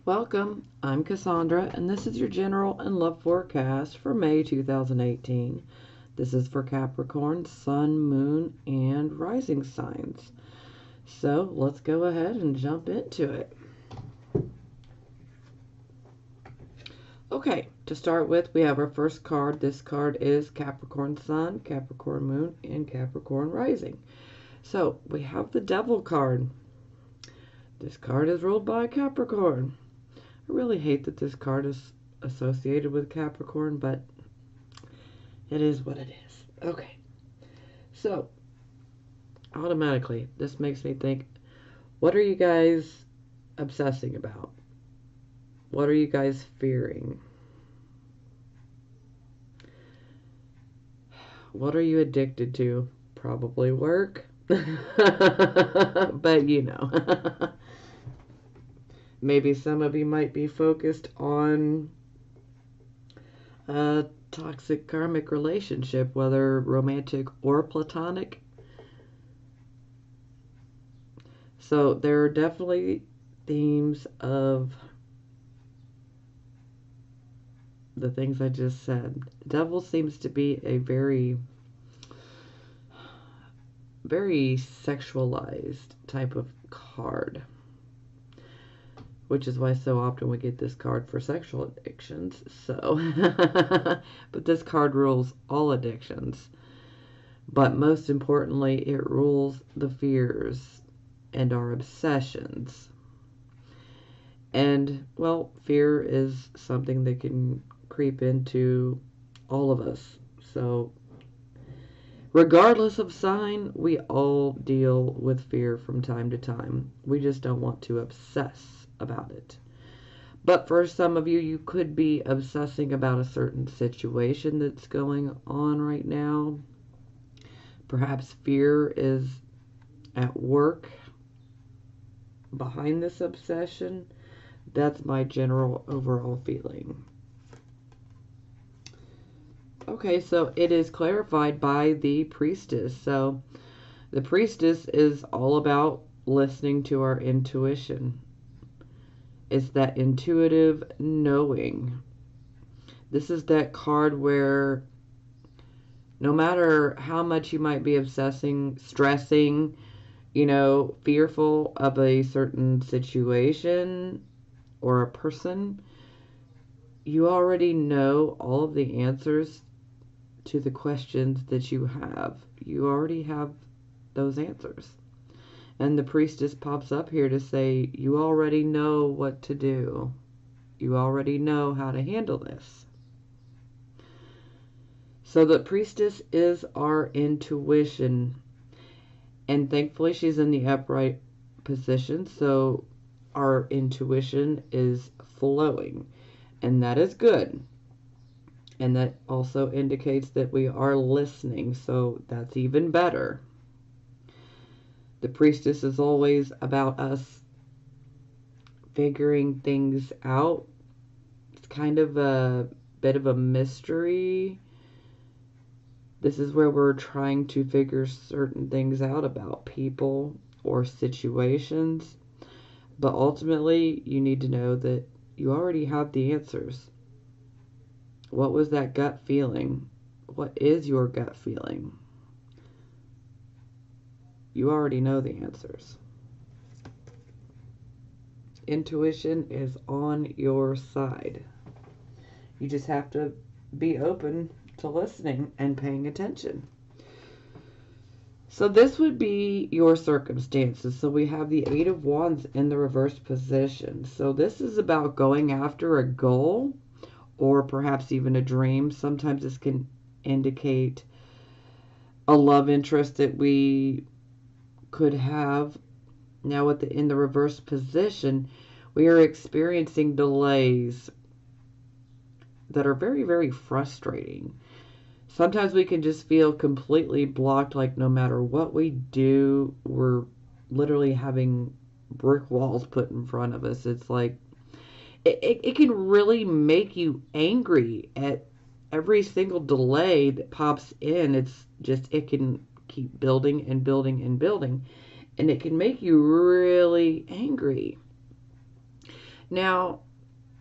Welcome, I'm Cassandra, and this is your general and love forecast for May 2018. This is for Capricorn, Sun, Moon, and Rising signs. So let's go ahead and jump into it. Okay, to start with, we have our first card. This card is Capricorn Sun, Capricorn Moon, and Capricorn Rising. So we have the Devil card. This card is ruled by Capricorn. I really hate that this card is associated with Capricorn, but it is what it is. Okay. So, automatically, this makes me think, what are you guys obsessing about? What are you guys fearing? What are you addicted to? Probably work. But you know. Maybe some of you might be focused on a toxic karmic relationship, whether romantic or platonic. So there are definitely themes of the things I just said. Devil seems to be a very sexualized type of card, which is why so often we get this card for sexual addictions. So, but this card rules all addictions. But most importantly, it rules the fears and our obsessions. And, well, fear is something that can creep into all of us. So, regardless of sign, we all deal with fear from time to time. We just don't want to obsess about it. But for some of you, you could be obsessing about a certain situation that's going on right now. Perhaps fear is at work behind this obsession. That's my general overall feeling. Okay, so it is clarified by the priestess. So the priestess is all about listening to our intuition. It's that intuitive knowing. This is that card where no matter how much you might be obsessing, stressing, fearful of a certain situation or a person, you already know all of the answers to the questions that you have. You already have those answers. And the priestess pops up here to say, you already know what to do. You already know how to handle this. So the priestess is our intuition. And thankfully she's in the upright position. So our intuition is flowing. And that is good. And that also indicates that we are listening. So that's even better. The priestess is always about us figuring things out. It's kind of a bit of a mystery. This is where we're trying to figure certain things out about people or situations. But ultimately, you need to know that you already have the answers. What was that gut feeling? What is your gut feeling? You already know the answers. Intuition is on your side. You just have to be open to listening and paying attention. So this would be your circumstances. So we have the Eight of Wands in the reversed position. So this is about going after a goal or perhaps even a dream. Sometimes this can indicate a love interest that we could have. Now in the reverse position, we are experiencing delays that are very, very frustrating. Sometimes we can just feel completely blocked, like no matter what we do, we're literally having brick walls put in front of us. It's like, it can really make you angry at every single delay that pops in. It can keep building and building and building. And it can make you really angry. Now,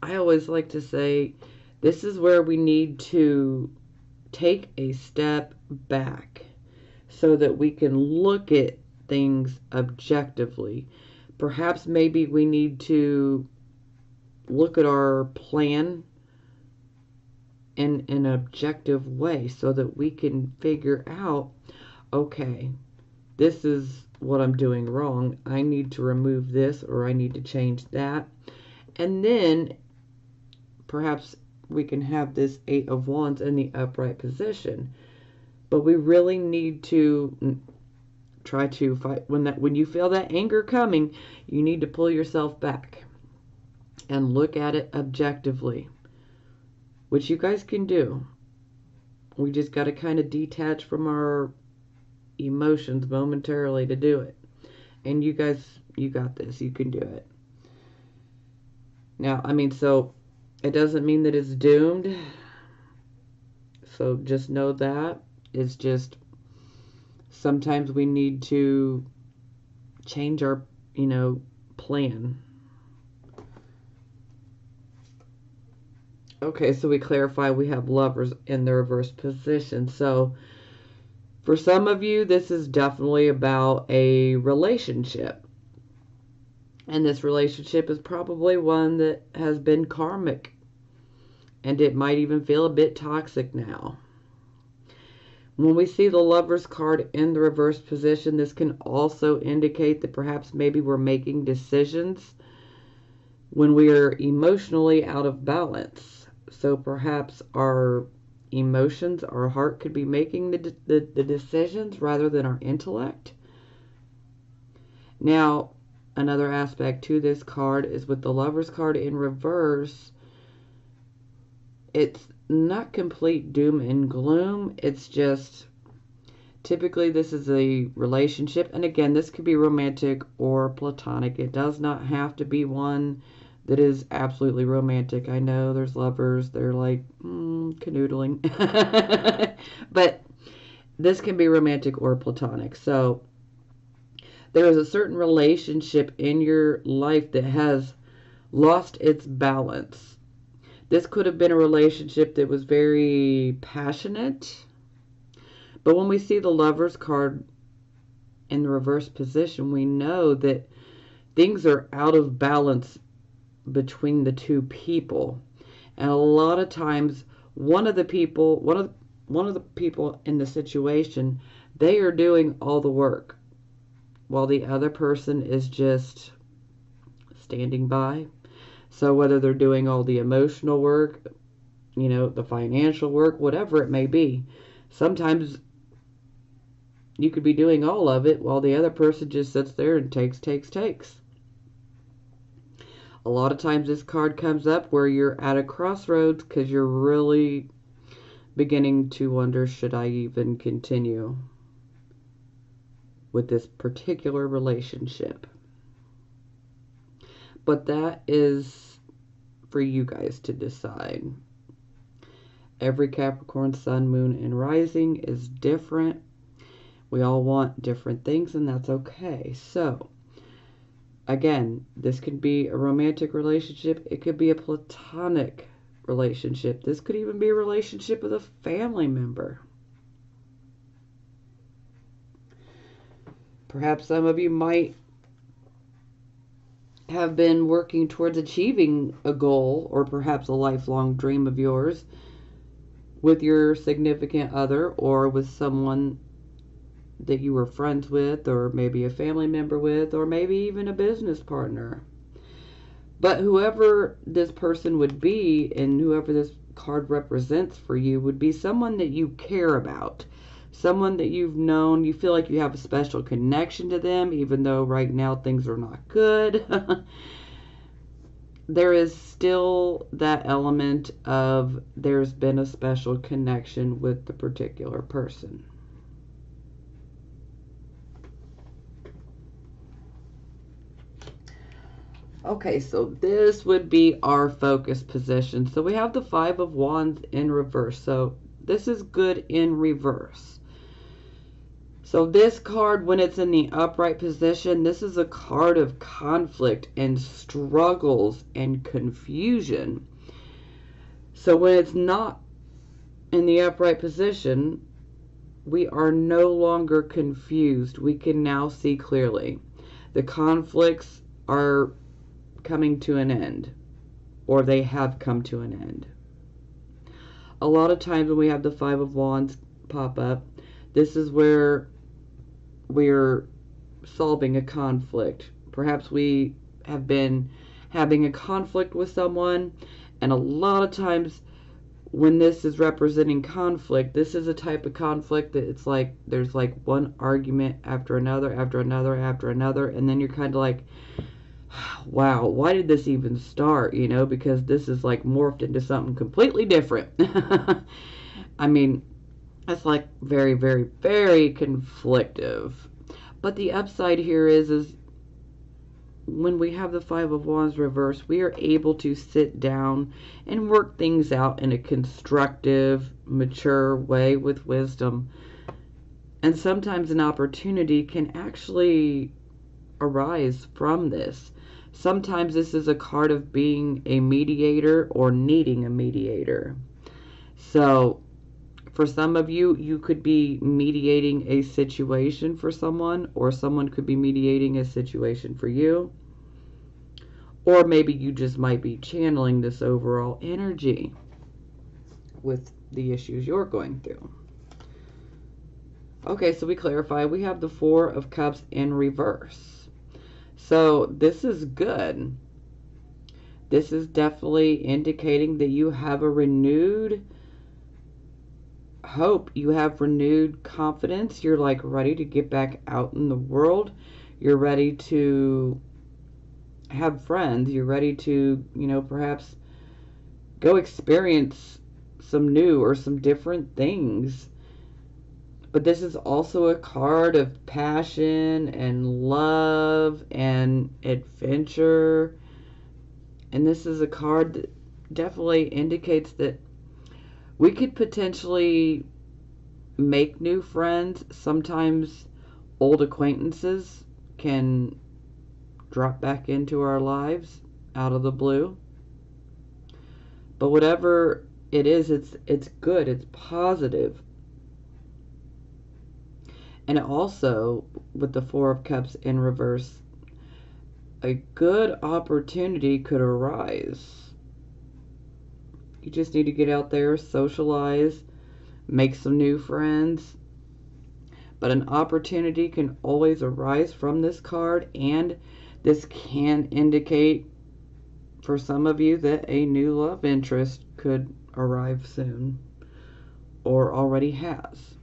I always like to say this is where we need to take a step back so that we can look at things objectively. Perhaps maybe we need to look at our plan in an objective way so that we can figure out, okay, this is what I'm doing wrong. I need to remove this or I need to change that. And then perhaps we can have this Eight of Wands in the upright position. But we really need to try to fight when you feel that anger coming, you need to pull yourself back and look at it objectively, which you guys can do. We just got to kind of detach from our emotions momentarily to do it. And you guys, you got this. You can do it. Now, I mean, so it doesn't mean that it's doomed. So just know that. It's just sometimes we need to change our, plan. Okay, so we clarify we have Lovers in the reverse position. So for some of you, this is definitely about a relationship. And this relationship is probably one that has been karmic. And it might even feel a bit toxic now. When we see the Lovers card in the reverse position, this can also indicate that perhaps maybe we're making decisions when we are emotionally out of balance. So perhaps our emotions, our heart could be making the decisions rather than our intellect. Now, another aspect to this card is with the Lovers card in reverse, it's not complete doom and gloom. It's just typically this is a relationship, and again, this could be romantic or platonic. It does not have to be one that is absolutely romantic. I know there's lovers, they're like canoodling. But this can be romantic or platonic. So there is a certain relationship in your life that has lost its balance. This could have been a relationship that was very passionate. But when we see the Lovers card in the reverse position, we know that things are out of balance between the two people. And a lot of times one of the people in the situation, they are doing all the work while the other person is just standing by. So whether they're doing all the emotional work, the financial work, whatever it may be, sometimes you could be doing all of it while the other person just sits there and takes. A lot of times this card comes up where you're at a crossroads because you're really beginning to wonder, should I even continue with this particular relationship? But that is for you guys to decide. Every Capricorn sun, moon, and rising is different. We all want different things, and that's okay. So, again, this could be a romantic relationship. It could be a platonic relationship. This could even be a relationship with a family member. Perhaps some of you might have been working towards achieving a goal or perhaps a lifelong dream of yours with your significant other or with someone that you were friends with, or maybe a family member with, or maybe even a business partner. But whoever this person would be and whoever this card represents for you would be someone that you care about. Someone that you've known, you feel like you have a special connection to them, even though right now things are not good. There is still that element of there's been a special connection with the particular person. Okay, so this would be our focus position. So we have the Five of Wands in reverse. So this is good in reverse. So this card, when it's in the upright position, this is a card of conflict and struggles and confusion. So when it's not in the upright position, we are no longer confused. We can now see clearly. The conflicts are coming to an end, or they have come to an end. A lot of times when we have the Five of Wands pop up, this is where we're solving a conflict. Perhaps we have been having a conflict with someone, and a lot of times when this is representing conflict, this is a type of conflict that it's like there's like one argument after another, after another, after another, and then you're kind of like, wow, why did this even start? You know, because this is like morphed into something completely different. I mean, it's like very, very, very conflictive. But the upside here is when we have the Five of Wands reversed, we are able to sit down and work things out in a constructive, mature way with wisdom. And sometimes an opportunity can actually arise from this. Sometimes this is a card of being a mediator or needing a mediator. So for some of you, you could be mediating a situation for someone, or someone could be mediating a situation for you. Or maybe you just might be channeling this overall energy with the issues you're going through. Okay, so we clarify. We have the Four of Cups in reverse. So this is good. This is definitely indicating that you have a renewed hope. You have renewed confidence. You're like ready to get back out in the world. You're ready to have friends. You're ready to, you know, perhaps go experience some new or some different things. But this is also a card of passion and love and adventure. And this is a card that definitely indicates that we could potentially make new friends. Sometimes old acquaintances can drop back into our lives out of the blue. But whatever it is, it's good, it's positive. And also, with the Four of Cups in reverse, a good opportunity could arise. You just need to get out there, socialize, make some new friends. But an opportunity can always arise from this card, and this can indicate for some of you that a new love interest could arrive soon or already has.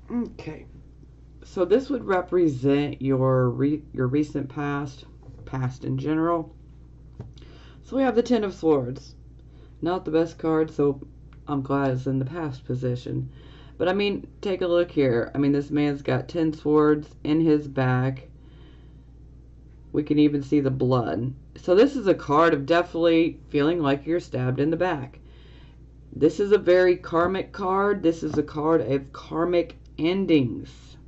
Okay. So this would represent your recent past in general. So we have the Ten of Swords. Not the best card, so I'm glad it's in the past position. But I mean, take a look here. I mean, this man's got 10 swords in his back. We can even see the blood. So this is a card of definitely feeling like you're stabbed in the back. This is a very karmic card. This is a card of karmic endings.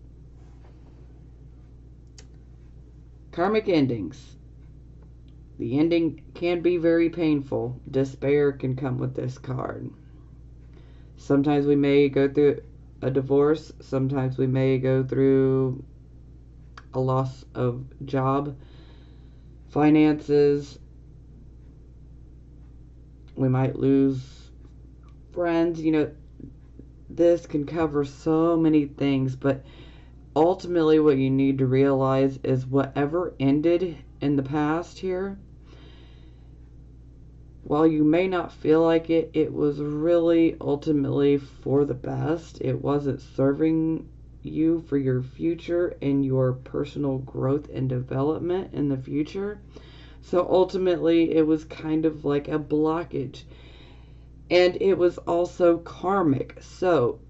Karmic endings. The ending can be very painful. Despair can come with this card. Sometimes we may go through a divorce. Sometimes we may go through a loss of job, finances. We might lose friends. You know, this can cover so many things, but ultimately what you need to realize is whatever ended in the past here, while you may not feel like it, it was really ultimately for the best. It wasn't serving you for your future and your personal growth and development in the future. So ultimately it was kind of like a blockage. And it was also karmic. So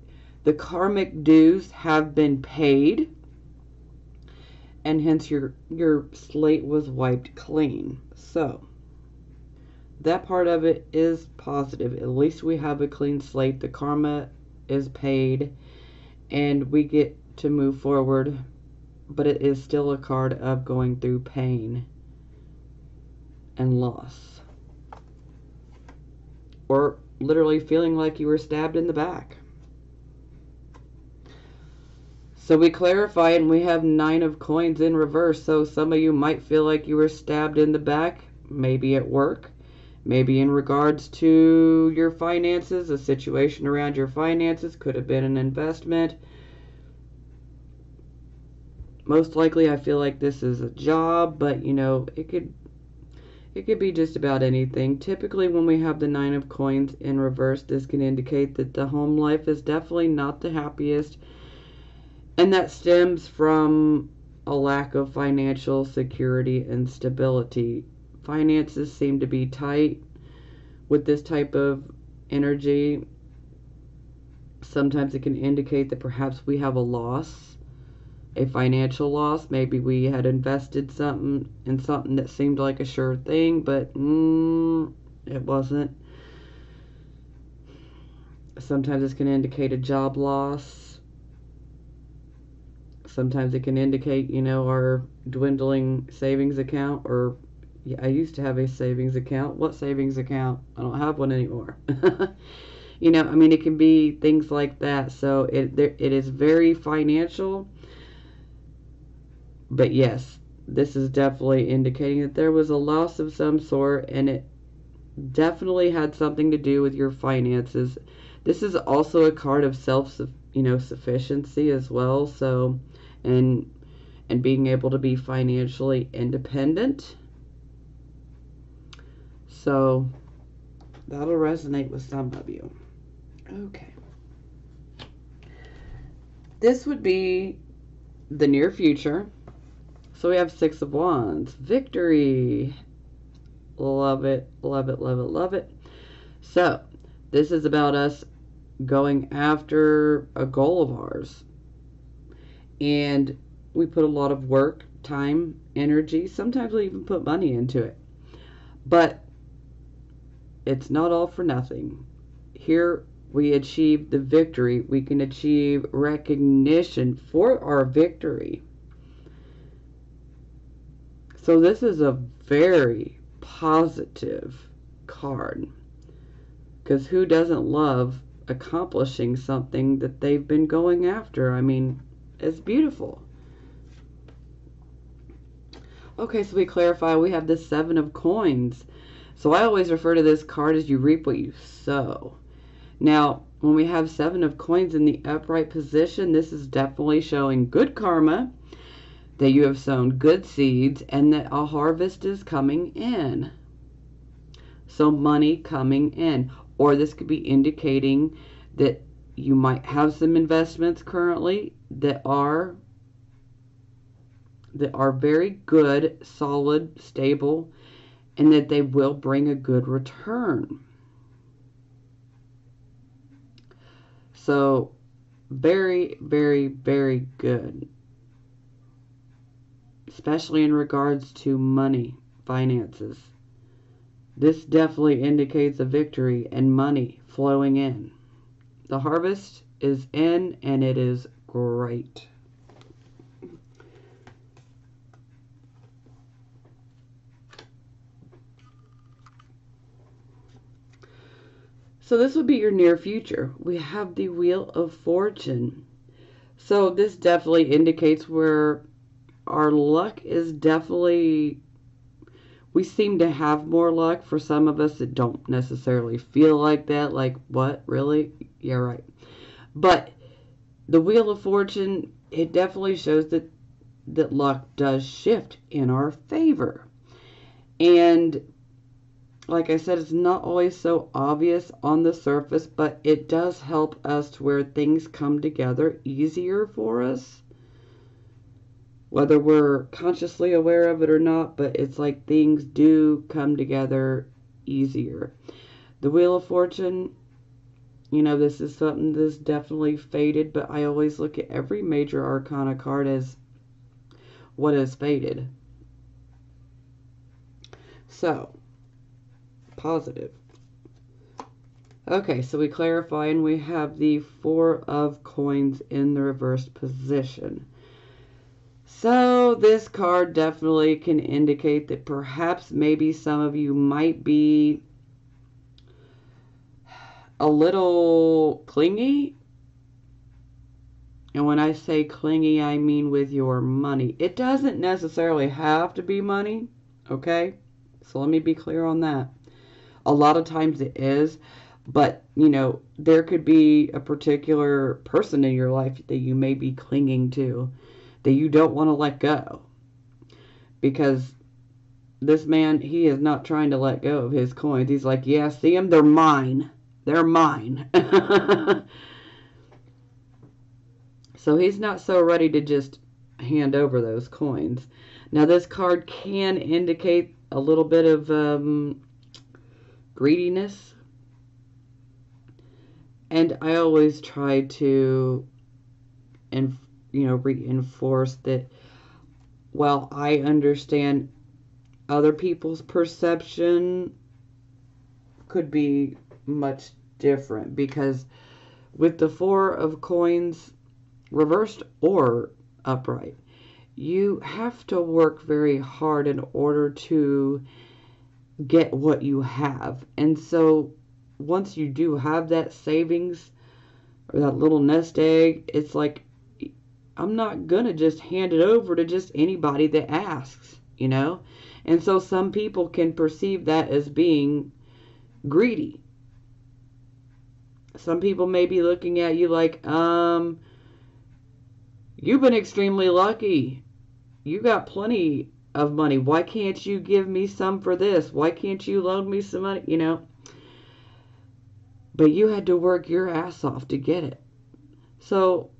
the karmic dues have been paid. and hence your slate was wiped clean. So that part of it is positive. At least we have a clean slate. The karma is paid and we get to move forward, but it is still a card of going through pain and loss, or literally feeling like you were stabbed in the back. So we clarify, and we have 9 of coins in reverse. So some of you might feel like you were stabbed in the back, maybe at work, maybe in regards to your finances, a situation around your finances, could have been an investment. Most likely I feel like this is a job, but you know, it could be just about anything. Typically when we have the 9 of coins in reverse, this can indicate that the home life is definitely not the happiest. And that stems from a lack of financial security and stability. Finances seem to be tight with this type of energy. Sometimes it can indicate that perhaps we have a loss, a financial loss. Maybe we had invested something in something that seemed like a sure thing, but it wasn't. Sometimes this can indicate a job loss. Sometimes it can indicate, you know, our dwindling savings account, or I used to have a savings account. What savings account? I don't have one anymore. You know, I mean, it can be things like that. So it is very financial. But yes, this is definitely indicating that there was a loss of some sort, and it definitely had something to do with your finances. This is also a card of sufficiency as well. So, and being able to be financially independent. So that'll resonate with some of you. Okay. This would be the near future. So we have 6 of Wands. Victory. Love it, love it, love it, love it. So this is about us going after a goal of ours. And we put a lot of work, time, energy. Sometimes we even put money into it. But it's not all for nothing. Here we achieve the victory. We can achieve recognition for our victory. So this is a very positive card. Because who doesn't love accomplishing something that they've been going after? I mean, it's beautiful. Okay, so we clarify we have the 7 of coins. So I always refer to this card as you reap what you sow. Now, when we have 7 of coins in the upright position, this is definitely showing good karma, that you have sown good seeds, and that a harvest is coming in. So money coming in. Or this could be indicating that you might have some investments currently that are very good, solid, stable, and that they will bring a good return. So very, very, very good. Especially in regards to money, finances. This definitely indicates a victory and money flowing in. The harvest is in, and it is great. So this would be your near future. We have the Wheel of Fortune. So this definitely indicates where our luck is definitely, we seem to have more luck. For some of us that don't necessarily feel like that, like, what, really? Yeah, right. But the Wheel of Fortune, it definitely shows that luck does shift in our favor. And like I said, it's not always so obvious on the surface, but it does help us to where things come together easier for us. Whether we're consciously aware of it or not, but it's like things do come together easier. The Wheel of Fortune, you know, this is something that's definitely faded, but I always look at every major arcana card as what is faded. So, positive. Okay, so we clarify and we have the Four of Coins in the reversed position. So this card definitely can indicate that perhaps maybe some of you might be a little clingy. And when I say clingy, I mean with your money. It doesn't necessarily have to be money, okay? So let me be clear on that. A lot of times it is, but, you know, there could be a particular person in your life that you may be clinging to, that you don't want to let go. Because this man, he is not trying to let go of his coins. He's like, yeah, see them? They're mine. They're mine. So he's not so ready to just hand over those coins. Now this card can indicate a little bit of greediness. And I always try to, reinforce that while I understand other people's perception could be much different, because with the Four of Coins, reversed or upright, you have to work very hard in order to get what you have. And so once you do have that savings or that little nest egg, it's like, I'm not gonna just hand it over to just anybody that asks, you know? And so some people can perceive that as being greedy. Some people may be looking at you like, you've been extremely lucky. You got plenty of money. Why can't you give me some for this? Why can't you loan me some money? You know? But you had to work your ass off to get it. So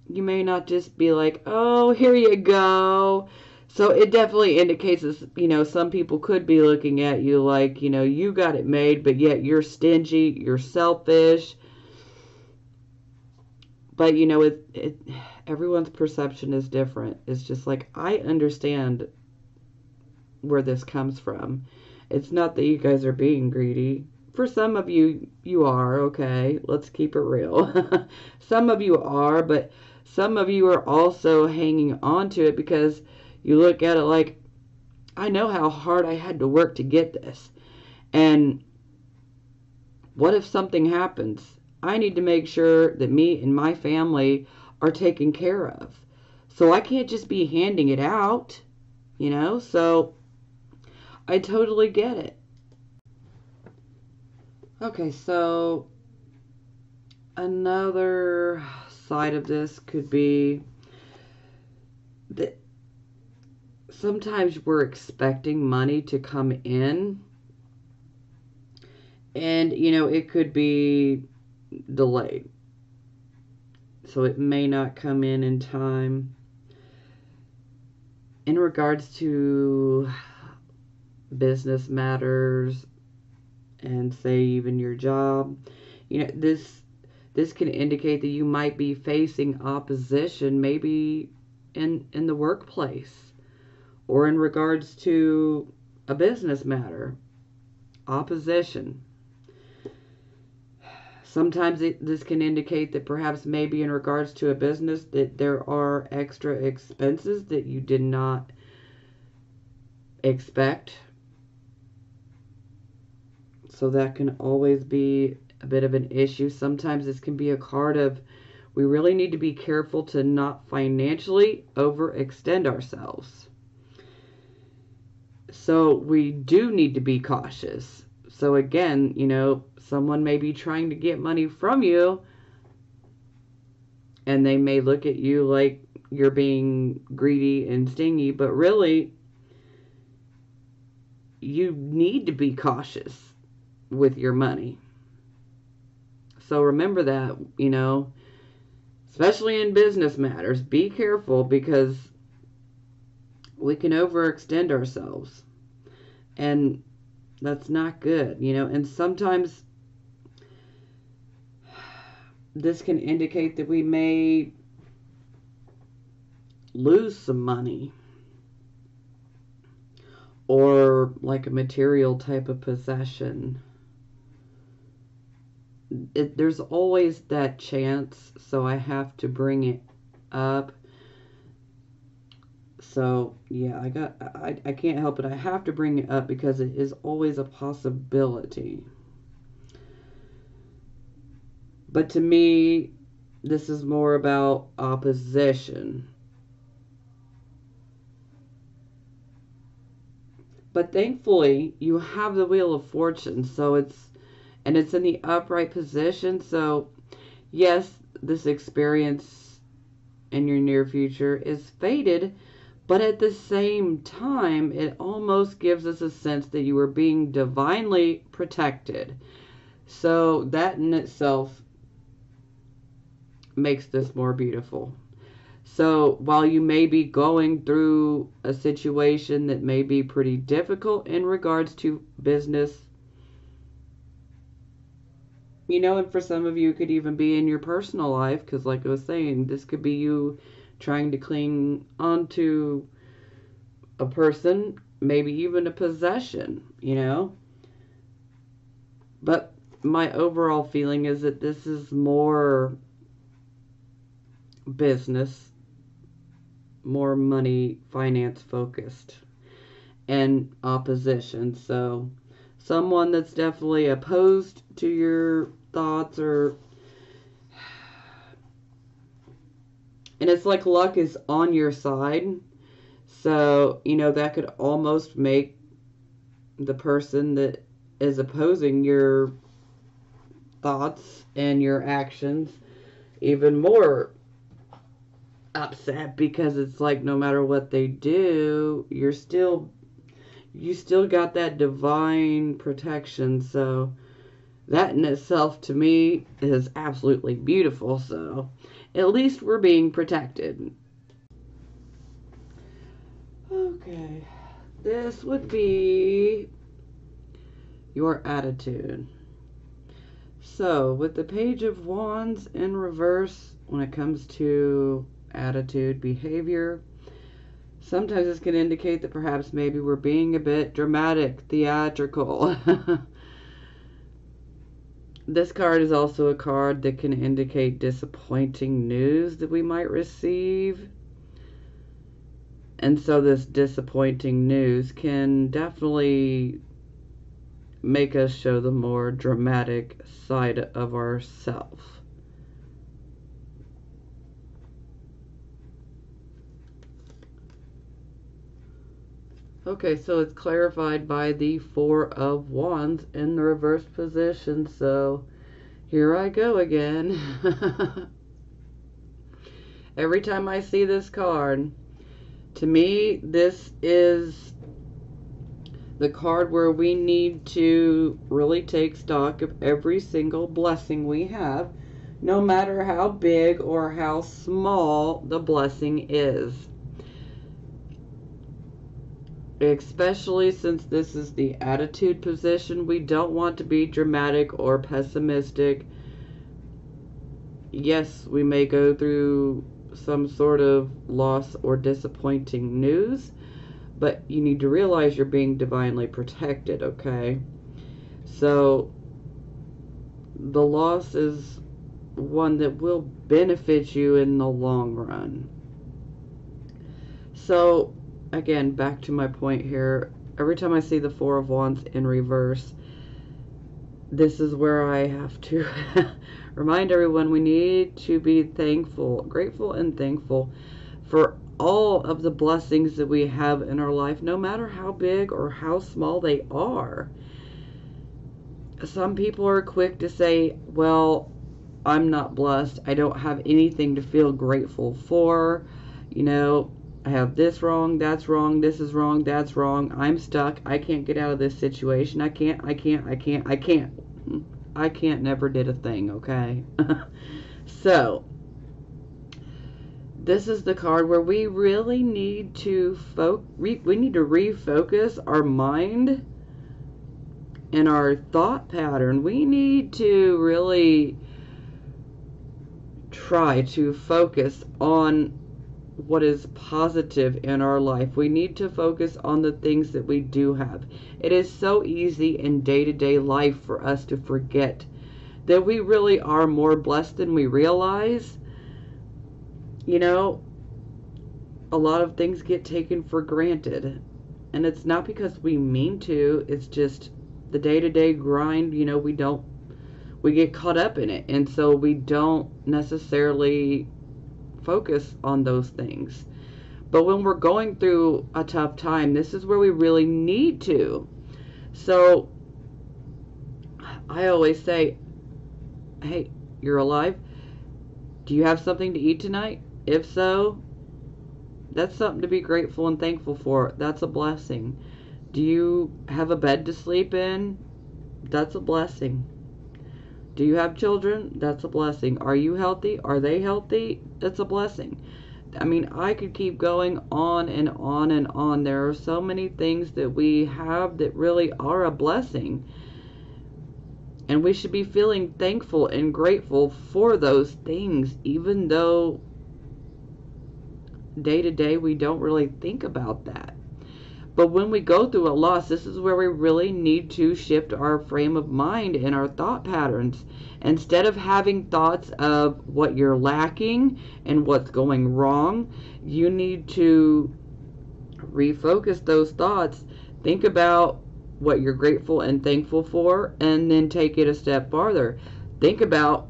you may not just be like, oh, here you go. So it definitely indicates, some people could be looking at you like, you got it made, but yet you're stingy, you're selfish. But, everyone's perception is different. It's just like, I understand where this comes from. It's not that you guys are being greedy. For some of you, you are, okay? Let's keep it real. Some of you are, but some of you are also hanging on to it because you look at it like, I know how hard I had to work to get this. And what if something happens? I need to make sure that me and my family are taken care of. So I can't just be handing it out, So I totally get it. Okay, so another side of this could be that sometimes we're expecting money to come in, and it could be delayed, so it may not come in time. In regards to business matters and say even your job, this can indicate that you might be facing opposition, maybe in the workplace or in regards to a business matter. Opposition. Sometimes this can indicate that perhaps maybe in regards to a business that there are extra expenses that you did not expect. So that can always be a bit of an issue. Sometimes this can be a card of, we really need to be careful to not financially overextend ourselves. So we do need to be cautious. So again, someone may be trying to get money from you, and they may look at you like you're being greedy and stingy, but really, you need to be cautious with your money. So remember that, especially in business matters, be careful, because we can overextend ourselves, and that's not good, and sometimes this can indicate that we may lose some money, or like a material type of possession. There's always that chance, so I have to bring it up. So yeah, I can't help it. I have to bring it up because it is always a possibility. But to me, this is more about opposition. But thankfully, you have the Wheel of Fortune, so it's in the upright position. So yes, this experience in your near future is fated, but at the same time, it almost gives us a sense that you are being divinely protected. So that in itself makes this more beautiful. So while you may be going through a situation that may be pretty difficult in regards to business, and for some of you, it could even be in your personal life, because like I was saying, this could be you trying to cling onto a person, maybe even a possession. But my overall feeling is that this is more business, more money, finance focused, and opposition. So someone that's definitely opposed to your thoughts, and it's like luck is on your side. So, that could almost make the person that is opposing your thoughts and your actions even more upset, because it's like no matter what they do, you still got that divine protection. So that in itself to me is absolutely beautiful. So at least we're being protected. Okay, this would be your attitude. So with the Page of Wands in reverse, when it comes to attitude, behavior, sometimes this can indicate that perhaps maybe we're being a bit dramatic, theatrical. This card is also a card that can indicate disappointing news that we might receive. And so this disappointing news can definitely make us show the more dramatic side of ourselves. Okay, so it's clarified by the Four of Wands in the reverse position. So here I go again. Every time I see this card, to me, this is the card where we need to really take stock of every single blessing we have, no matter how big or how small the blessing is. Especially since this is the attitude position, we don't want to be dramatic or pessimistic. Yes, we may go through some sort of loss or disappointing news, but you need to realize you're being divinely protected, okay? So the loss is one that will benefit you in the long run. So again, back to my point here, every time I see the Four of Wands in reverse, this is where I have to remind everyone we need to be thankful, grateful and thankful for all of the blessings that we have in our life, no matter how big or how small they are. Some people are quick to say, well, I'm not blessed. I don't have anything to feel grateful for. I have this wrong, that's wrong, this is wrong, that's wrong. I'm stuck. I can't get out of this situation. I can't never did a thing, okay? So this is the card where we really need to we need to refocus our mind and our thought pattern. We need to really try to focus on what is positive in our life. We need to focus on the things that we do have. It is so easy in day-to-day life for us to forget that we really are more blessed than we realize. You know, a lot of things get taken for granted. And it's not because we mean to, it's just the day-to-day grind, you know, we get caught up in it. And so we don't necessarily focus on those things. But when we're going through a tough time, this is where we really need to. So I always say, hey, you're alive. Do you have something to eat tonight? If so, that's something to be grateful and thankful for. That's a blessing. Do you have a bed to sleep in? That's a blessing. Do you have children? That's a blessing. Are you healthy? Are they healthy? That's a blessing. I mean, I could keep going on and on and on. There are so many things that we have that really are a blessing. And we should be feeling thankful and grateful for those things, even though day to day we don't really think about that. But when we go through a loss, this is where we really need to shift our frame of mind and our thought patterns. Instead of having thoughts of what you're lacking and what's going wrong, you need to refocus those thoughts. Think about what you're grateful and thankful for, and then take it a step farther. Think about,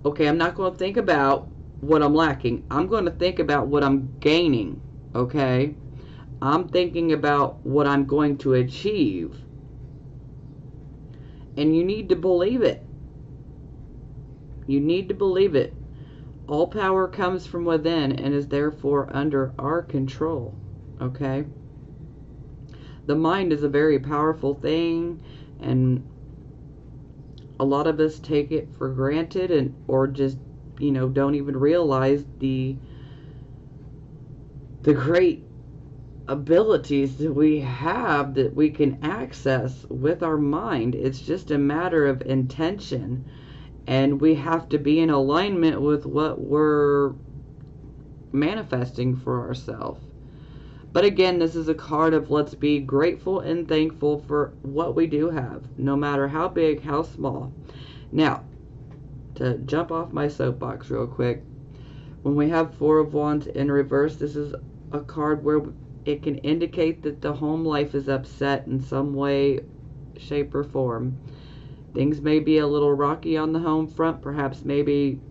okay, I'm not going to think about what I'm lacking. I'm going to think about what I'm gaining, okay? I'm thinking about what I'm going to achieve. And you need to believe it. You need to believe it. All power comes from within and is therefore under our control, okay? The mind is a very powerful thing, and a lot of us take it for granted, and or just, you know, don't even realize the great abilities that we have that we can access with our mind. It's just a matter of intention, and we have to be in alignment with what we're manifesting for ourselves. But again, this is a card of let's be grateful and thankful for what we do have, no matter how big, how small. Now, to jump off my soapbox real quick, when we have Four of Wands in reverse, this is a card where it can indicate that the home life is upset in some way, shape, or form. Things may be a little rocky on the home front. Perhaps maybe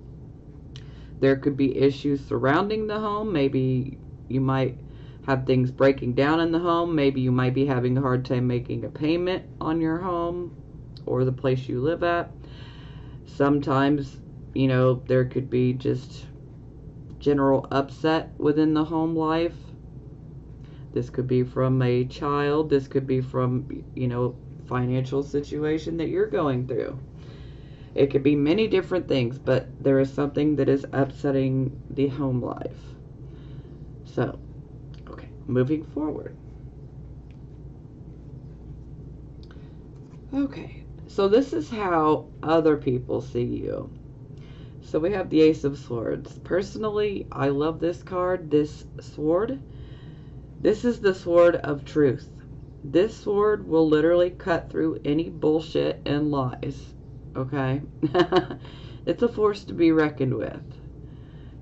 there could be issues surrounding the home. Maybe you might have things breaking down in the home. Maybe you might be having a hard time making a payment on your home or the place you live at. Sometimes, you know, there could be just general upset within the home life. This could be from a child. This could be from, you know, financial situation that you're going through. It could be many different things, but there is something that is upsetting the home life. So, okay, moving forward. Okay, so this is how other people see you. So we have the Ace of Swords. Personally, I love this card, this sword. This is the sword of truth. This sword will literally cut through any bullshit and lies. Okay? It's a force to be reckoned with.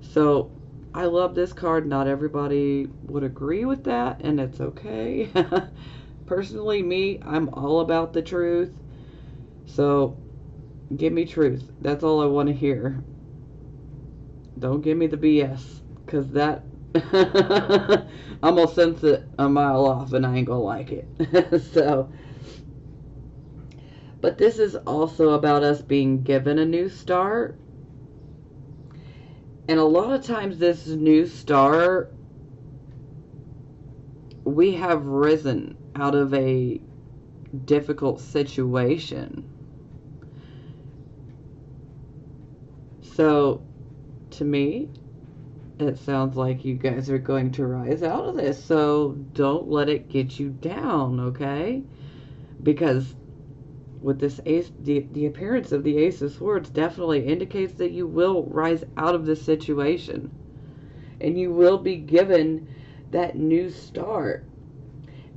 So, I love this card. Not everybody would agree with that, and it's okay. Personally, me, I'm all about the truth. So, give me truth. That's all I want to hear. Don't give me the BS, because that I'm gonna sense it a mile off and I ain't gonna like it. So, but this is also about us being given a new start. And a lot of times this new start, we have risen out of a difficult situation. So, to me, it sounds like you guys are going to rise out of this. So don't let it get you down, okay? Because with this ace, the appearance of the Ace of Swords definitely indicates that you will rise out of this situation. And you will be given that new start.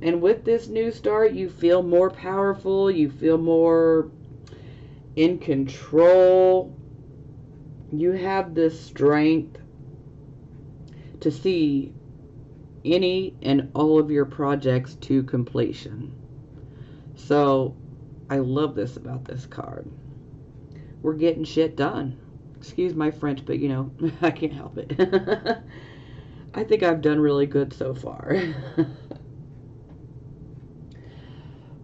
And with this new start, you feel more powerful, you feel more in control. You have the strength to see any and all of your projects to completion. So I love this about this card. We're getting shit done. Excuse my French, but you know, I can't help it. I think I've done really good so far.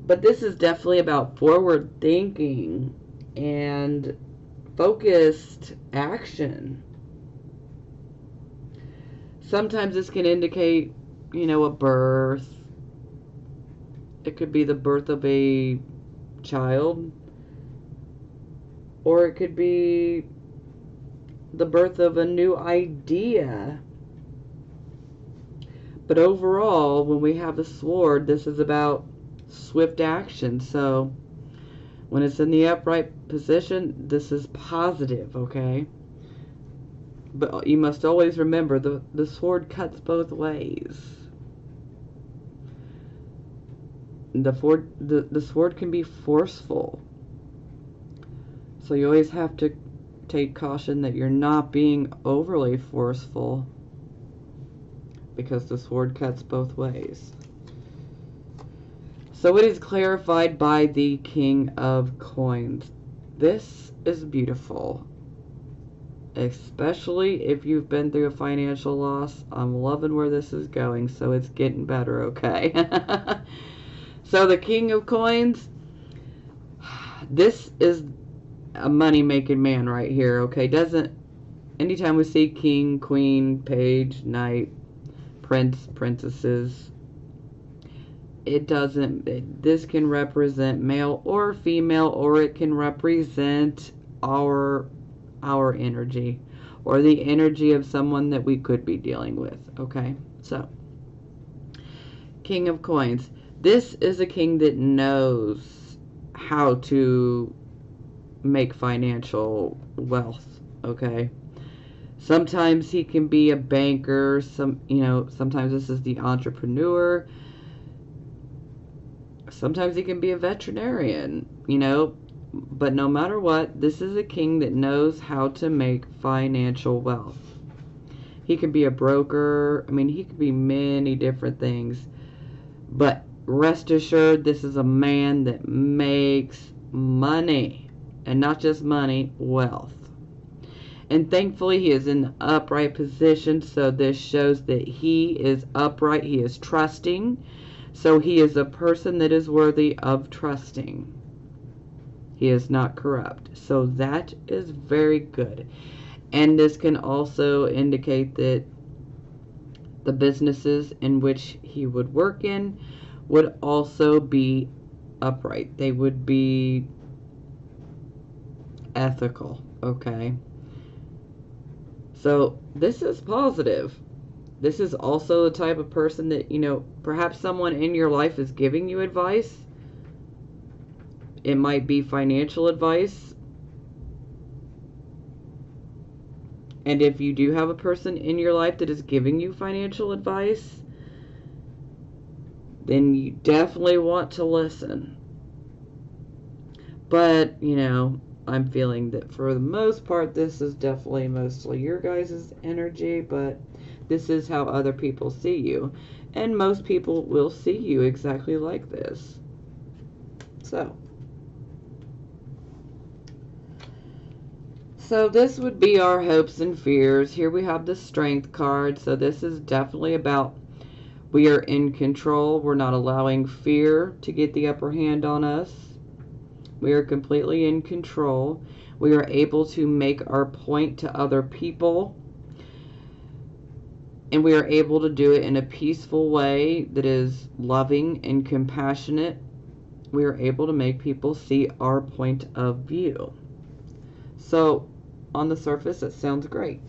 But this is definitely about forward thinking and focused action. Sometimes this can indicate, you know, a birth. It could be the birth of a child, or it could be the birth of a new idea. But overall, when we have the sword, this is about swift action. So when it's in the upright position, this is positive, okay? But you must always remember the sword cuts both ways. The sword can be forceful. So you always have to take caution that you're not being overly forceful, because the sword cuts both ways. So it is clarified by the King of Coins. This is beautiful. Especially if you've been through a financial loss. I'm loving where this is going, so it's getting better, okay? So the King of Coins, this is a money-making man right here, okay? Anytime we see king, queen, page, knight, prince, princesses, this can represent male or female, or it can represent our energy, or the energy of someone that we could be dealing with, okay? So, King of Coins. This is a king that knows how to make financial wealth, okay? Sometimes he can be a banker, sometimes this is the entrepreneur. Sometimes he can be a veterinarian, but no matter what, this is a king that knows how to make financial wealth. He could be a broker. He could be many different things. But rest assured, this is a man that makes money. And not just money, wealth. And thankfully, he is in the upright position. So this shows that he is upright. He is trusting. So he is a person that is worthy of trusting. He is not corrupt. So that is very good. And this can also indicate that the businesses in which he would work in would also be upright. They would be ethical, okay? So this is positive. This is also the type of person that, perhaps someone in your life is giving you advice. It might be financial advice. And if you do have a person in your life that is giving you financial advice, then you definitely want to listen. But, I'm feeling that for the most part, this is definitely mostly your guys' energy, but this is how other people see you. And most people will see you exactly like this. So this would be our hopes and fears. Here we have the Strength card. So this is definitely about we are in control. We're not allowing fear to get the upper hand on us. We are completely in control. We are able to make our point to other people. And we are able to do it in a peaceful way that is loving and compassionate. We are able to make people see our point of view. So, on the surface, it sounds great.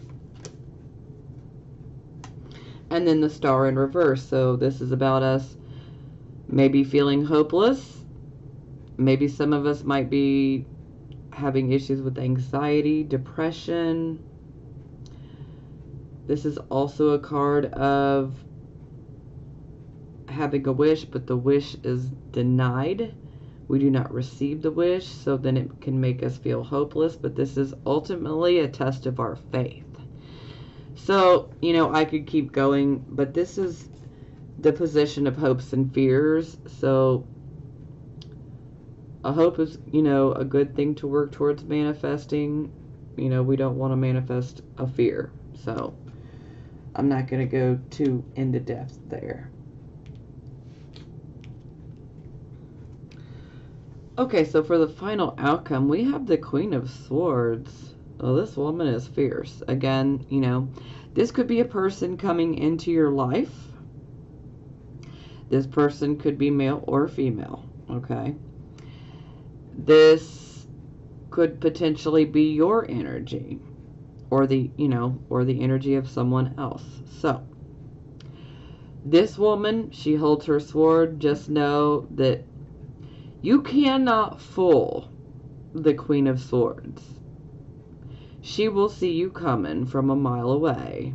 And then the Star in reverse. So, this is about us maybe feeling hopeless. Maybe some of us might be having issues with anxiety, depression. This is also a card of having a wish, but the wish is denied. We do not receive the wish, so then it can make us feel hopeless, but this is ultimately a test of our faith. So, you know, I could keep going, but this is the position of hopes and fears. So, a hope is, you know, a good thing to work towards manifesting. You know, we don't want to manifest a fear. So, I'm not going to go too into depth there. Okay, so for the final outcome, we have the Queen of Swords. Well, this woman is fierce. Again, you know, this could be a person coming into your life. This person could be male or female, okay? This could potentially be your energy or the, you know, or the energy of someone else. So, this woman, she holds her sword. Just know that you cannot fool the Queen of Swords. She will see you coming from a mile away.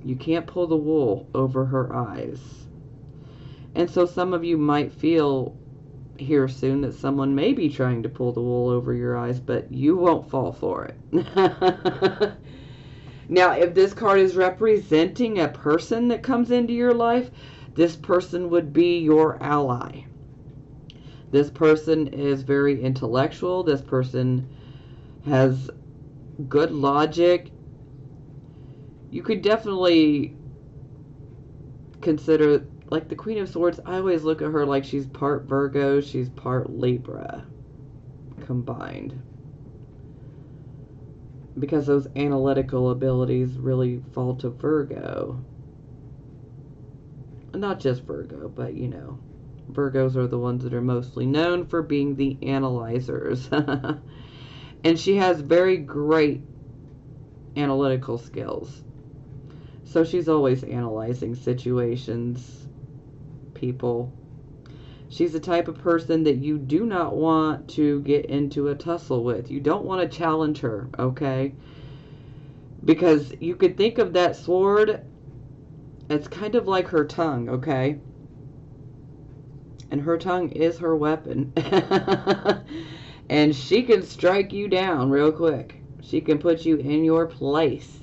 You can't pull the wool over her eyes. And so some of you might feel here soon that someone may be trying to pull the wool over your eyes, but you won't fall for it. Now, if this card is representing a person that comes into your life, this person would be your ally. This person is very intellectual. This person has good logic. You could definitely consider, like the Queen of Swords, I always look at her like she's part Virgo, she's part Libra combined. Because those analytical abilities really fall to Virgo. Not just Virgo, but you know, Virgos are the ones that are mostly known for being the analyzers. And she has very great analytical skills. So she's always analyzing situations, people. She's the type of person that you do not want to get into a tussle with. You don't want to challenge her, okay? Because you could think of that sword, it's kind of like her tongue, okay? And her tongue is her weapon. And she can strike you down real quick. She can put you in your place.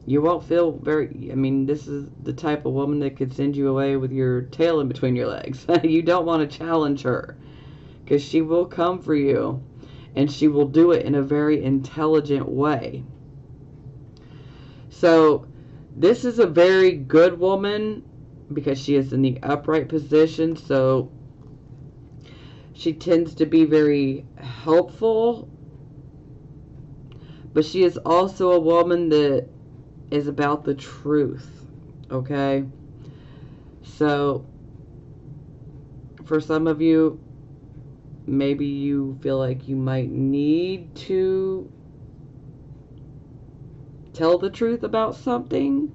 You won't feel very, I mean, this is the type of woman that could send you away with your tail in between your legs. You don't want to challenge her, because she will come for you, and she will do it in a very intelligent way. So, this is a very good woman, because she is in the upright position, so she tends to be very helpful, but she is also a woman that is about the truth, okay? So, for some of you, maybe you feel like you might need to tell the truth about something.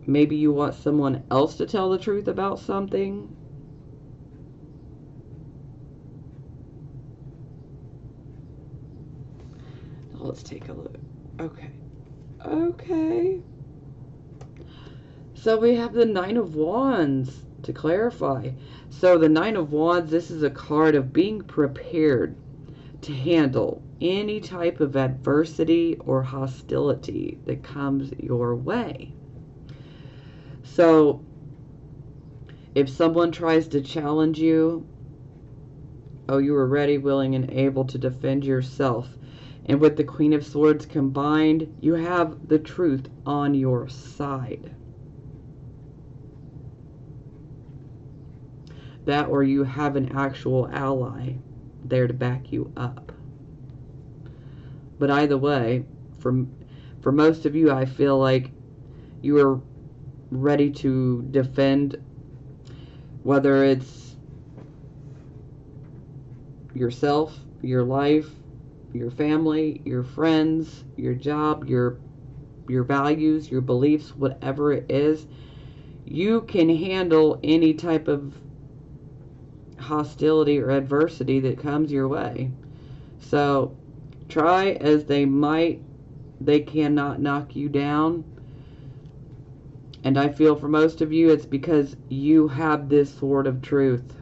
Maybe you want someone else to tell the truth about something. Let's take a look. Okay. So we have the Nine of Wands to clarify. So the Nine of Wands, this is a card of being prepared to handle any type of adversity or hostility that comes your way. So if someone tries to challenge you, oh, you are ready, willing, and able to defend yourself. And with the Queen of Swords combined, you have the truth on your side. That, or you have an actual ally there to back you up. But either way, for most of you, I feel like you are ready to defend, whether it's yourself, your life, your family, your friends, your job, your values, your beliefs, whatever it is. You can handle any type of hostility or adversity that comes your way. So try as they might, they cannot knock you down. And I feel for most of you, it's because you have this sword of truth.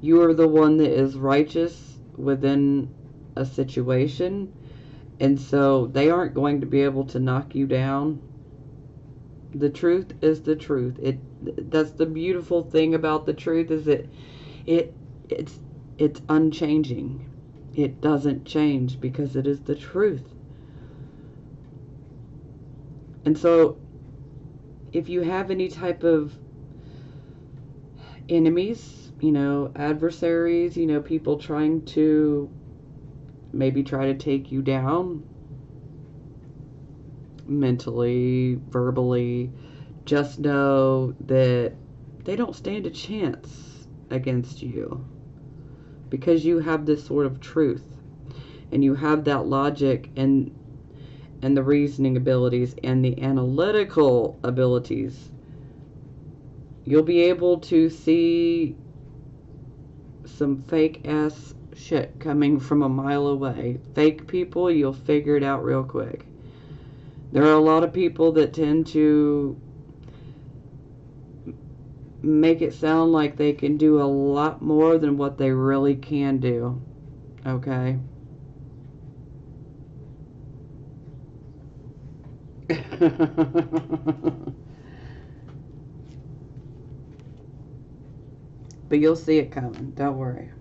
You are the one that is righteous within a situation. And so they aren't going to be able to knock you down. The truth is the truth. That's the beautiful thing about the truth, is that it's unchanging. It doesn't change because it is the truth. And so if you have any type of enemies, adversaries, people trying to maybe try to take you down mentally, verbally, just know that they don't stand a chance against you, because you have this sort of truth, and you have that logic and the reasoning abilities and the analytical abilities. You'll be able to see some fake ass shit coming from a mile away. Fake people, you'll figure it out real quick. There are a lot of people that tend to make it sound like they can do a lot more than what they really can do. Okay? But you'll see it coming. Don't worry.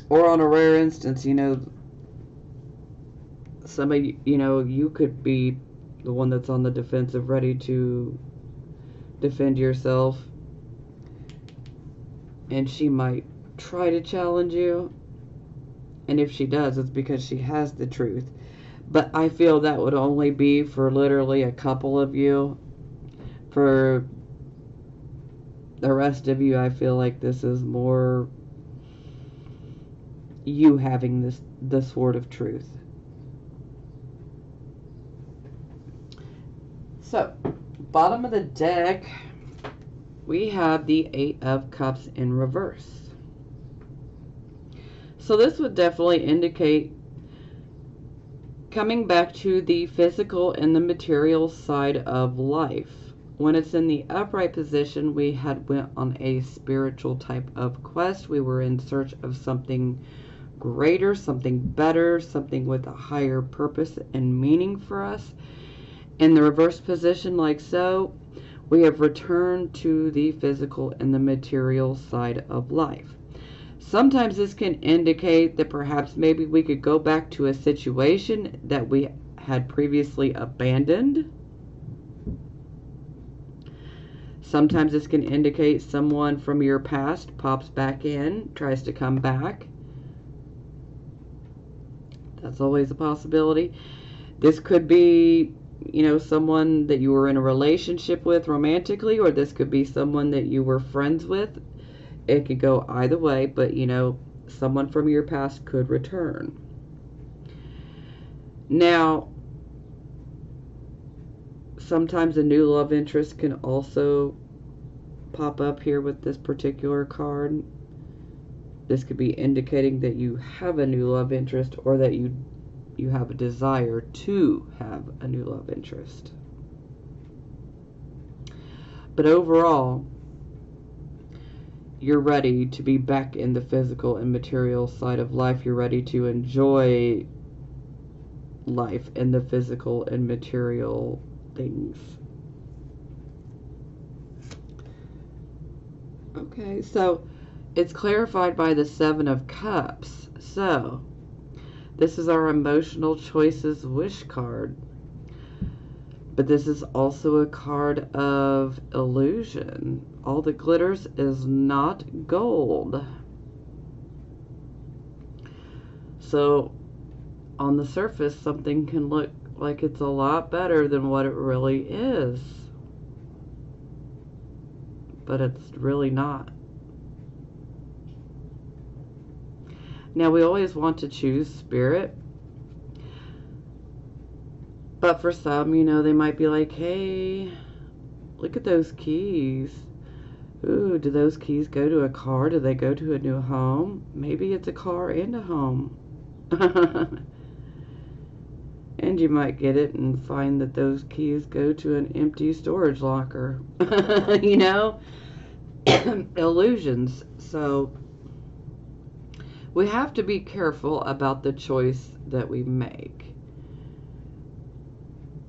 Or on a rare instance, somebody, you could be the one that's on the defensive, ready to defend yourself. And she might try to challenge you. And if she does, it's because she has the truth. But I feel that would only be for literally a couple of you. For the rest of you, I feel like this is more you having the sword of truth. So, bottom of the deck, we have the Eight of Cups in reverse. So this would definitely indicate coming back to the physical and the material side of life. When it's in the upright position, we had went on a spiritual type of quest. We were in search of something greater, something better, something with a higher purpose and meaning for us. In the reverse position, like so, we have returned to the physical and the material side of life. Sometimes this can indicate that perhaps maybe we could go back to a situation that we had previously abandoned. Sometimes this can indicate someone from your past pops back in, tries to come back. That's always a possibility. This could be, someone that you were in a relationship with romantically, or this could be someone that you were friends with. It could go either way, but, someone from your past could return. Now, sometimes a new love interest can also pop up here with this particular card. This could be indicating that you have a new love interest, or that you have a desire to have a new love interest. But overall, you're ready to be back in the physical and material side of life. You're ready to enjoy life in the physical and material things. Okay, so it's clarified by the Seven of Cups. So, this is our emotional choices wish card. But this is also a card of illusion. All that glitters is not gold. So, on the surface, something can look like it's a lot better than what it really is. But it's really not. Now, we always want to choose spirit. But for some, they might be like, hey, look at those keys. Ooh, do those keys go to a car? Do they go to a new home? Maybe it's a car and a home. And you might get it and find that those keys go to an empty storage locker. You know? Illusions. So we have to be careful about the choice that we make.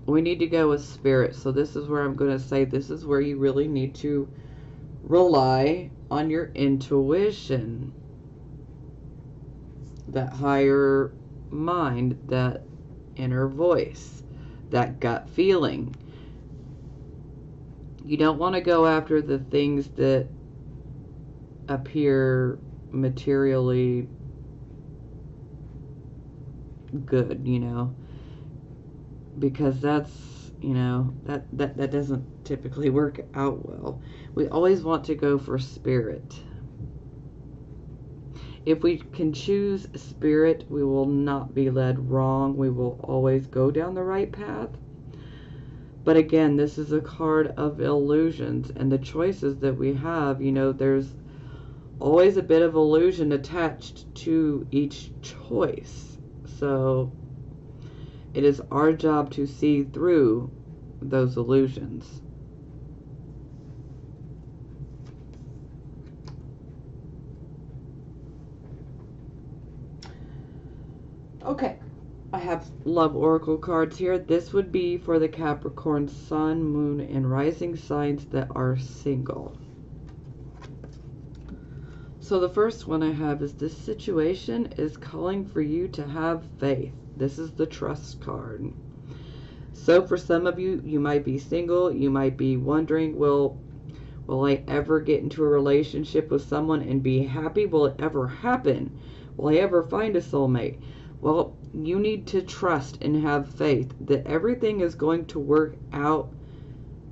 We need to go with spirit. So this is where I'm going to say this is where you really need to rely on your intuition, that higher mind, that inner voice, that gut feeling. You don't want to go after the things that appear materially good, you know, because that's, you know, that doesn't typically work out well. We always want to go for spirit. If we can choose spirit, we will not be led wrong. We will always go down the right path. But again, this is a card of illusions, and the choices that we have, you know, there's always a bit of illusion attached to each choice. So it is our job to see through those illusions. Okay, I have love oracle cards here. This would be for the Capricorn sun, moon, and rising signs that are single. So the first one I have is, this situation is calling for you to have faith. This is the trust card. So for some of you, you might be single. You might be wondering, will I ever get into a relationship with someone and be happy? Will it ever happen? Will I ever find a soulmate? Well, you need to trust and have faith that everything is going to work out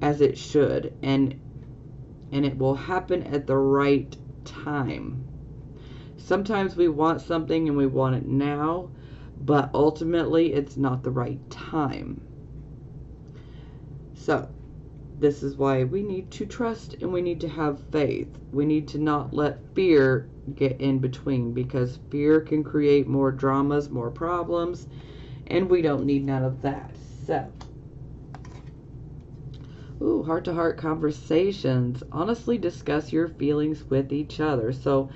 as it should, and it will happen at the right time. Sometimes we want something and we want it now, but ultimately it's not the right time. So this is why we need to trust and we need to have faith. We need to not let fear get in between, because fear can create more dramas, more problems, and we don't need none of that. So, ooh, heart-to-heart conversations. Honestly discuss your feelings with each other. So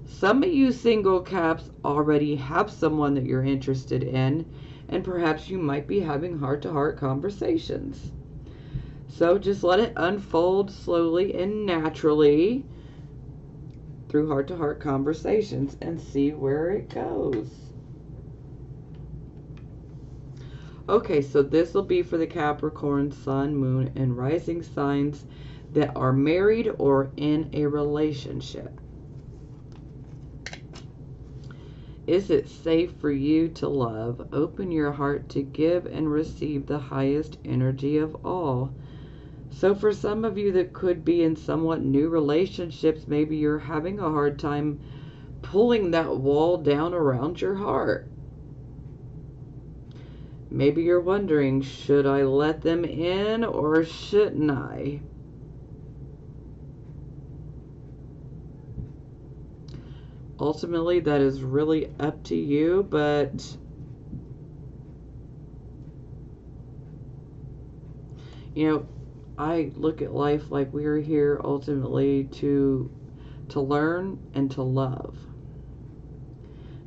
some of you single caps already have someone that you're interested in, and perhaps you might be having heart-to-heart conversations. So just let it unfold slowly and naturally through heart-to-heart conversations and see where it goes. Okay, so this will be for the Capricorn sun, moon, and rising signs that are married or in a relationship. Is it safe for you to love? Open your heart to give and receive the highest energy of all. So for some of you that could be in somewhat new relationships, maybe you're having a hard time pulling that wall down around your heart. Maybe you're wondering, should I let them in or shouldn't I? Ultimately, that is really up to you, but you know, I look at life like we are here ultimately to learn and to love.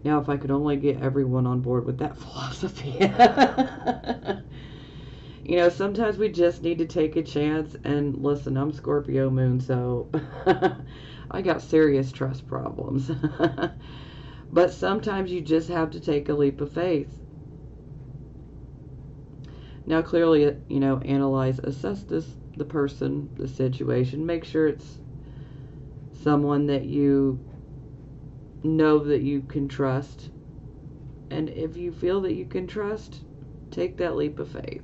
Now, if I could only get everyone on board with that philosophy. You know, sometimes we just need to take a chance, and listen, I'm Scorpio moon, so I got serious trust problems. But sometimes you just have to take a leap of faith. Now, clearly, you know, analyze, assess the person, the situation. Make sure it's someone that you know that you can trust. And if you feel that you can trust, take that leap of faith.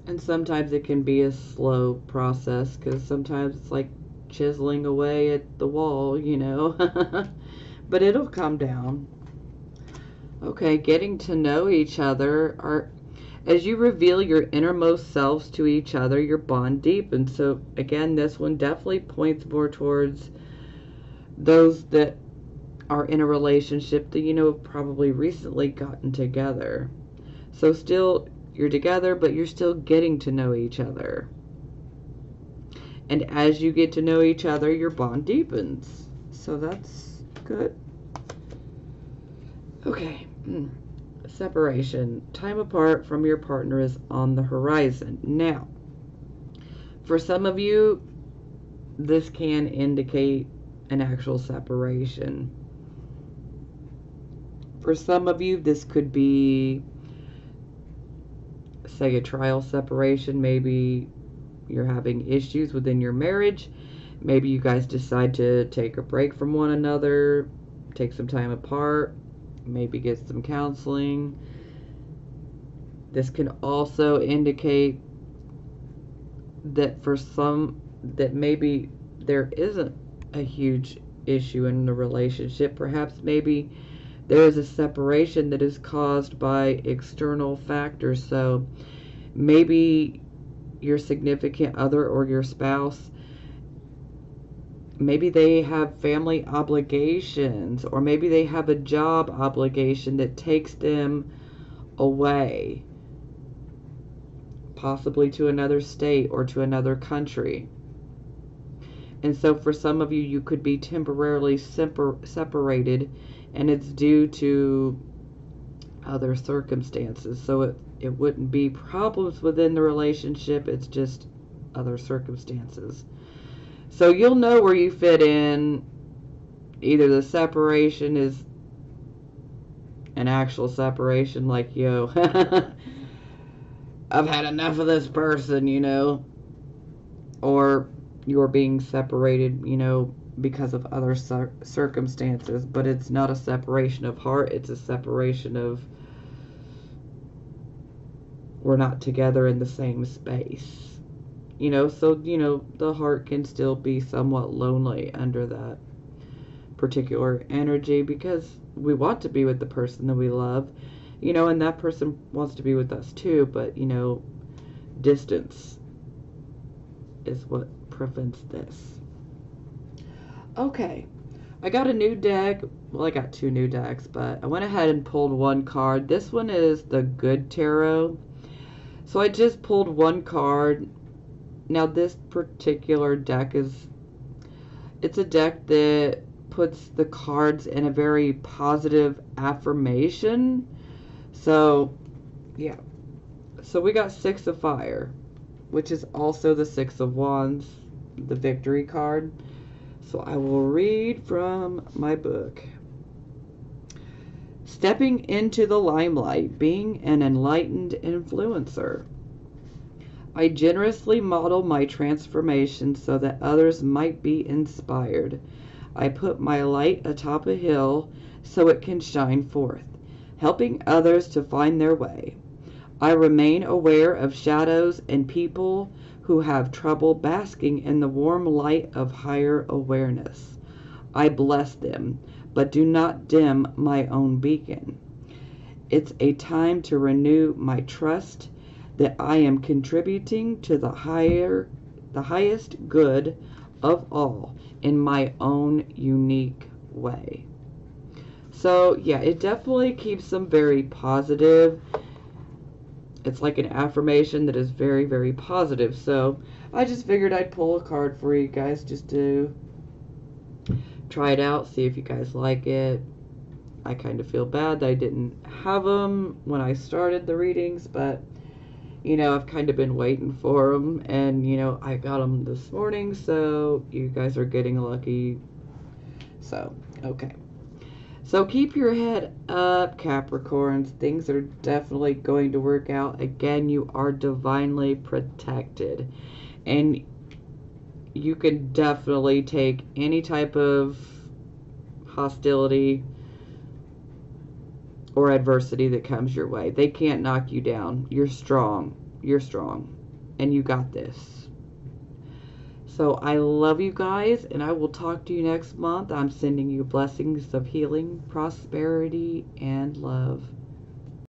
And sometimes it can be a slow process, because sometimes it's like chiseling away at the wall, you know. But it'll come down. Okay, getting to know each other. As you reveal your innermost selves to each other, your bond deepens. So again, this one definitely points more towards those that are in a relationship that have probably recently gotten together. So still, you're together, but you're still getting to know each other. And as you get to know each other, your bond deepens. So that's good. Okay. Separation. Time apart from your partner is on the horizon. Now, for some of you, this can indicate an actual separation. For some of you, this could be, say, a trial separation. Maybe you're having issues within your marriage. Maybe you guys decide to take a break from one another, take some time apart, maybe get some counseling. This can also indicate that for some, that maybe there isn't a huge issue in the relationship. Perhaps maybe there is a separation that is caused by external factors. So maybe your significant other or your spouse, maybe they have family obligations, or maybe they have a job obligation that takes them away, possibly to another state or to another country. And so for some of you, you could be temporarily separated, and it's due to other circumstances. So it wouldn't be problems within the relationship, it's just other circumstances. So you'll know where you fit in. Either the separation is an actual separation, like, yo, I've had enough of this person, or you're being separated, because of other circumstances. But it's not a separation of heart, it's a separation of we're not together in the same space. So, the heart can still be somewhat lonely under that particular energy, because we want to be with the person that we love, and that person wants to be with us too, but, distance is what prevents this. Okay, I got a new deck. Well, I got two new decks, but I went ahead and pulled one card. This one is the Good Tarot. So I just pulled one card. Now this particular deck it's a deck that puts the cards in a very positive affirmation. So, yeah. So we got Six of Fire, which is also the Six of Wands, the Victory card. So I will read from my book. Stepping into the limelight, being an enlightened influencer. I generously model my transformation so that others might be inspired. I put my light atop a hill so it can shine forth, helping others to find their way. I remain aware of shadows and people who have trouble basking in the warm light of higher awareness. I bless them, but do not dim my own beacon. It's a time to renew my trust that I am contributing to the highest good of all in my own unique way. So, yeah, it definitely keeps them very positive. It's like an affirmation that is very, very positive. So, I just figured I'd pull a card for you guys just to try it out, see if you guys like it. I kind of feel bad that I didn't have them when I started the readings, but I've kind of been waiting for them, and, I got them this morning, so you guys are getting lucky. So, okay. So keep your head up, Capricorns. Things are definitely going to work out. Again, you are divinely protected, and you can definitely take any type of hostility or adversity that comes your way. They can't knock you down. You're strong. You're strong. And you got this. So I love you guys, and I will talk to you next month. I'm sending you blessings of healing, prosperity, and love.